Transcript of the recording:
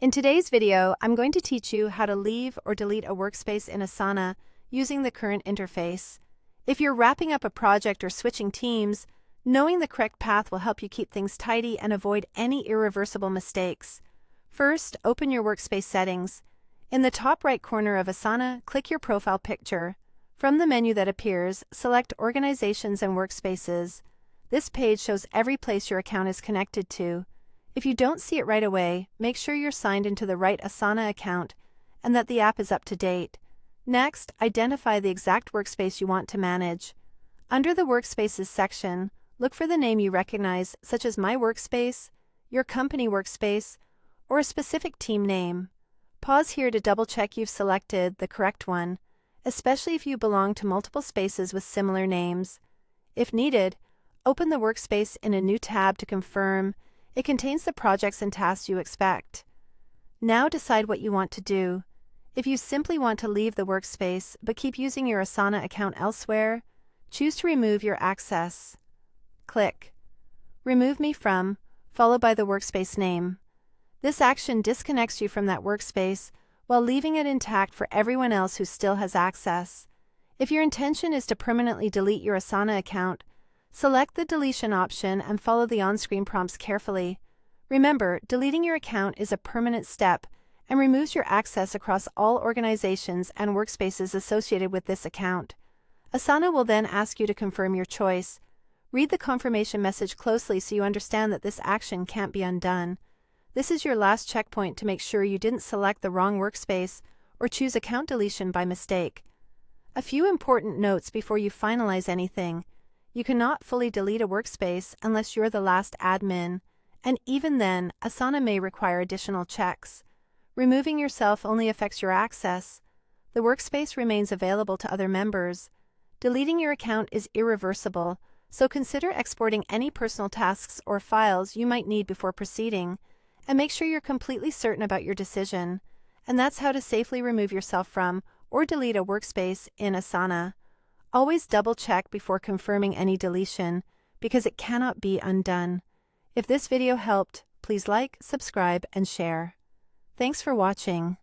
In today's video, I'm going to teach you how to leave or delete a workspace in Asana using the current interface. If you're wrapping up a project or switching teams, knowing the correct path will help you keep things tidy and avoid any irreversible mistakes. First, open your workspace settings. In the top right corner of Asana, click your profile picture. From the menu that appears, select Organizations and Workspaces. This page shows every place your account is connected to. If you don't see it right away, make sure you're signed into the right Asana account and that the app is up to date. Next, identify the exact workspace you want to manage. Under the Workspaces section, look for the name you recognize, such as My Workspace, your company workspace, or a specific team name. Pause here to double-check you've selected the correct one, especially if you belong to multiple spaces with similar names. If needed, open the workspace in a new tab to confirm it contains the projects and tasks you expect. Now decide what you want to do. If you simply want to leave the workspace but keep using your Asana account elsewhere, choose to remove your access. Click Remove Me From, followed by the workspace name. This action disconnects you from that workspace while leaving it intact for everyone else who still has access. If your intention is to permanently delete your Asana account, select the deletion option and follow the on-screen prompts carefully. Remember, deleting your account is a permanent step and removes your access across all organizations and workspaces associated with this account. Asana will then ask you to confirm your choice. Read the confirmation message closely so you understand that this action can't be undone. This is your last checkpoint to make sure you didn't select the wrong workspace or choose account deletion by mistake. A few important notes before you finalize anything. You cannot fully delete a workspace unless you're the last admin, and even then, Asana may require additional checks. Removing yourself only affects your access. The workspace remains available to other members. Deleting your account is irreversible, so consider exporting any personal tasks or files you might need before proceeding, and make sure you're completely certain about your decision. And that's how to safely remove yourself from or delete a workspace in Asana. Always double-check before confirming any deletion, because it cannot be undone. If this video helped, please like, subscribe, and share. Thanks for watching.